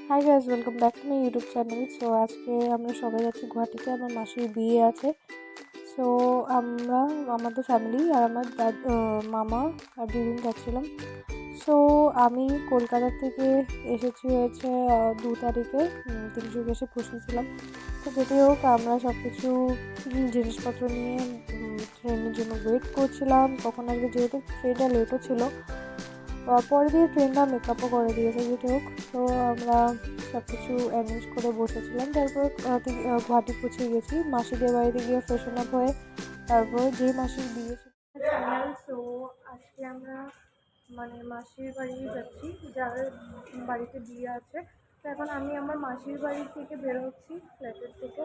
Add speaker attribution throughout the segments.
Speaker 1: Hi guys, welcome back to my YouTube channel. So আজকে আমরা সবাই যাচ্ছি গুয়াহাটিতে, আমার মাসির বিয়ে আছে। সো আমরা আমাদের ফ্যামিলি আর আমার মামা আর দিদিন যাচ্ছিলাম। সো আমি কলকাতা থেকে এসেছি হয়েছে 2 তারিখে, তিনসুকে এসে পৌঁছেছিলাম। তো যেটাই হোক, আমরা সব কিছু জিনিসপত্র নিয়ে ট্রেনের জন্য ওয়েট করছিলাম। কখন আসবে, যেহেতু ট্রেনটা লেটও ছিল, পরে দিয়ে ট্রেনটা মেকআপও করে দিয়েছে। যেটা হোক, তো আমরা সব কিছু অ্যারেঞ্জ করে বসেছিলাম। তারপর গুয়াহাটি পৌঁছে গেছি। মাসিদের বাড়িতে গিয়ে ফ্রেশন আপ হয়ে তারপর যে মাসির বিয়ে চ্যানেল। সো আজকে আমরা মাসির বাড়ি যাচ্ছি, যার বাড়িতে বিয়ে আছে। তো এখন আমি আমার মাসির বাড়ি থেকে বেরোচ্ছি, ফ্ল্যাটের থেকে।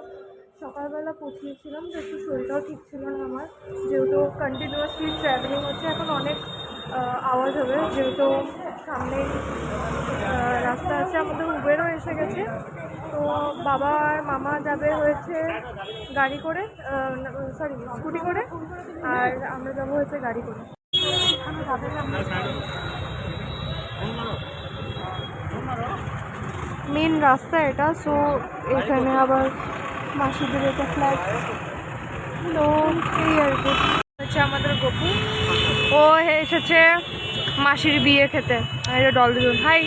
Speaker 1: সকালবেলা পৌঁছিয়েছিলাম, তো একটু শরীরটাও ঠিক ছিল না আমার, যেহেতু কন্টিনিউয়াসলি ট্র্যাভেলিং হচ্ছে। এখন অনেক আওয়াজ হবে, যেহেতু সামনেই রাস্তা আছে। আমাদের উবেরও এসে গেছে। তো বাবা আর মামা যাবে হয়েছে গাড়ি করে, স্কুটি করে, আর আমরা যাবো হয়েছে গাড়ি করে। মেন রাস্তা এটা। সো এখানে আবার মাসিদের একটা ফ্ল্যাট। তো এই আর কি হচ্ছে আমাদের গপু। ও এসেছে মাসির বিয়ে খেতে। ডল দুজন হাই।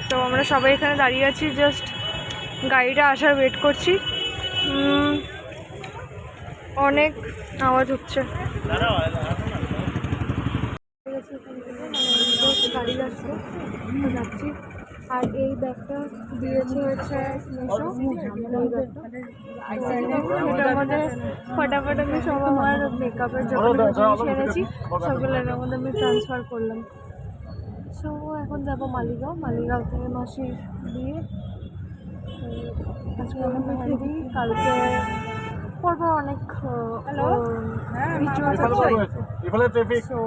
Speaker 1: তো আমরা সবাই এখানে দাঁড়িয়ে আছি, জাস্ট গাড়িটা আসার ওয়েট করছি। অনেক আওয়াজ হচ্ছে। গাড়ি যাচ্ছে, যাচ্ছি। আর এই ব্যাগটা দিয়েছে হচ্ছে এটার মধ্যে ফটাফট আমি সব আমার মেকআপের যতগুলো জিনিস এনেছি সবগুলো এর মধ্যে আমি ট্রান্সফার করলাম। সো এখন যাবো মালিগাঁও থেকে মাসির বিয়ে। আজকে আমার মেহেন্দি, কালকে পরপর অনেক রিচুয়ালস আছে। সো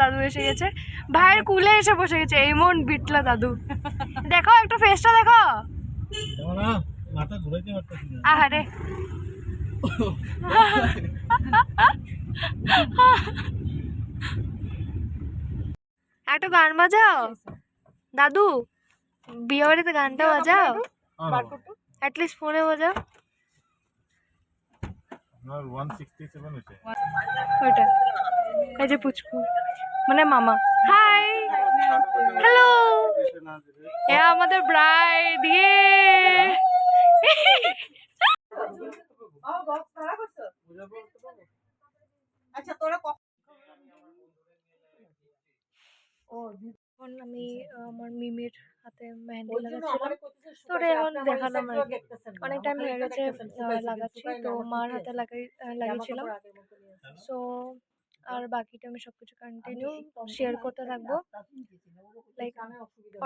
Speaker 1: দাদু এসে গেছে, ভাইয়ের কুলে এসে বসে গেছে। এমন বিটলা দাদু, দেখো একটু ফেসটা দেখো। আহারে একটা গান বাজাও দাদু, বিয়ে বাড়িতে গানটা বাজাও, অ্যাটলিস্ট ফোনে বাজাও। ওইটা এই যে পুচকু মানে মামা। হাই, হ্যালো, এ আমাদের ব্রাইড। ইয়ে এখন আমি আমার মিমির হাতে মেহেন্দি লাগাচ্ছিলাম। তো এখন দেখালাম আর কি, অনেক টাইম হয়ে গেছে লাগাচ্ছি। তো মার হাতে লাগিয়েছিলাম। সো আর বাকিটা আমি সবকিছু কন্টিনিউ শেয়ার করতে থাকবো। লাইক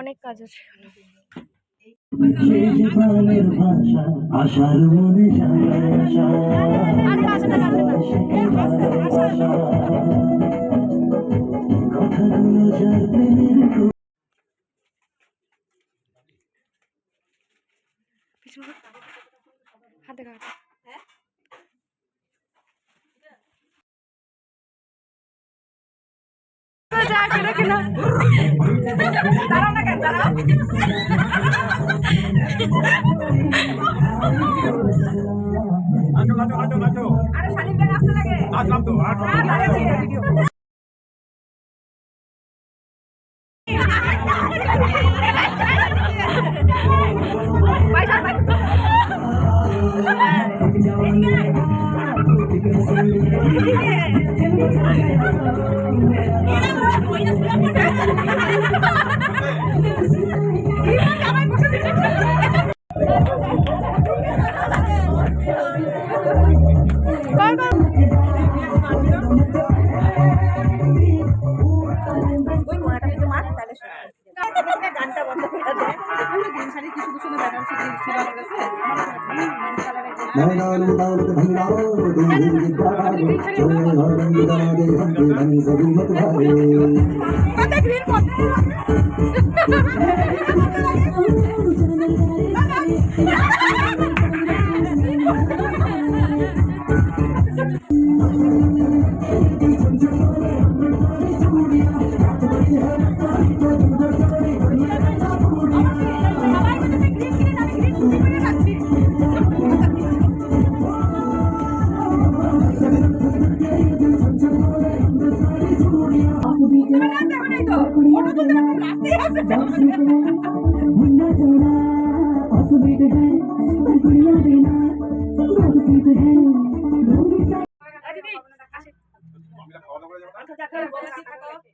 Speaker 1: অনেক কাজ আছে। হাতে কাটা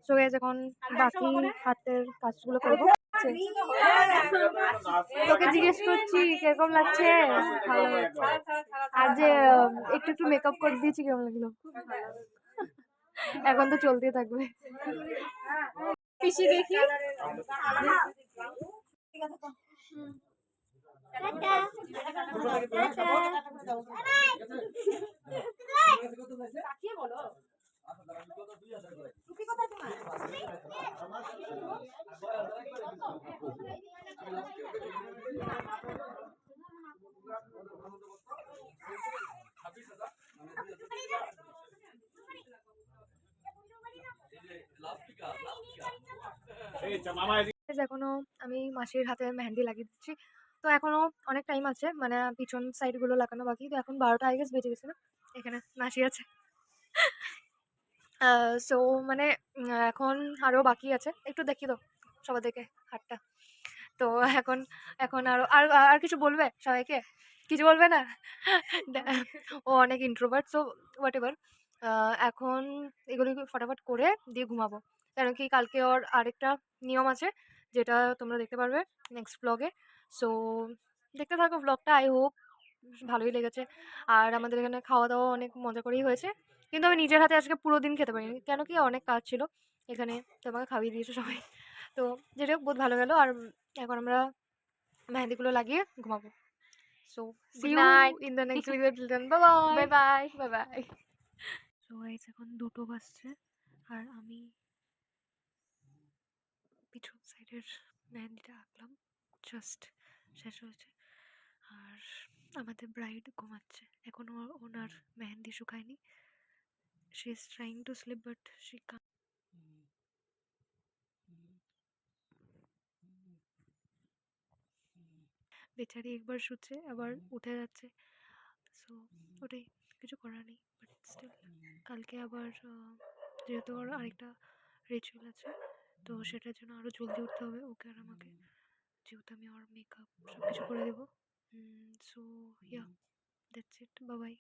Speaker 1: সো গাইস এখন বাকি হাতের কাজগুলো করবো। তোকে জিজ্ঞেস করছি কিরকম লাগছে? ভালো লাগছে। আর যে একটু একটু মেকআপ করে দিয়েছি, কেমন লাগলো? এখন তো চলতেই থাকবে। পিসি দেখি। এখনো আমি মাসির হাতে মেহেন্দি লাগিয়ে দিচ্ছি, তো এখনো অনেক টাইম আছে, মানে পিছন সাইড গুলো লাগানো বাকি। তো এখন 12টা আই গেস বেজে গেছে না? এখানে মাসি আছে। সো মানে এখন আরো বাকি আছে, একটু দেখি তো সবার থেকে হাতটা। তো এখন এখন আরো আর আর কিছু বলবে সবাইকে? কিছু বলবে না? ও অনেক ইন্ট্রোভার্ট, সো হোয়াট এভার। এখন এগুলো ফটাফট করে দিয়ে ঘুমাবো, কারণ কি কালকে ওর আরেকটা নিয়ম আছে, যেটা তোমরা দেখতে পারবে নেক্সট ব্লগে। সো দেখতে থাকো ব্লগটা, আই হোপ ভালোই লেগেছে। আর আমাদের এখানে খাওয়া দাওয়া অনেক মজা করেই হয়েছে, কিন্তু আমি নিজের হাতে আজকে পুরো দিন খেতে পারিনি, কেন কি অনেক কাজ ছিল এখানে, তোমাকে খাইয়ে দিয়েছে সবাই। তো যেটা বহুত ভালো গেল। আর এখন আমরা মেহেন্দিগুলো লাগিয়ে ঘুমাবো। So see you in the next video. Till then bye bye bye bye bye. So guys এখন 2টো বাজছে, আর আমি পিছন সাইডের মেহেন্দিটা আঁকলাম, জাস্ট শেষ হয়েছে। আর আমাদের ব্রাইড ঘুমাচ্ছে এখনো, ওনার মেহেন্দি শুকায়নি। She is trying to sleep but she can't. বেচারি একবার শুচ্ছে আবার উঠে যাচ্ছে, সো ওটাই, কিছু করার নেই। বাট স্টিল কালকে আবার যেহেতু ওর আরেকটা রিচুয়াল আছে, তো সেটার জন্য আরও জলদি উঠতে হবে ওকে আর আমাকে, যেহেতু আমি ওর মেকআপ সব কিছু করে দেবো। So yeah, that's it, bye bye.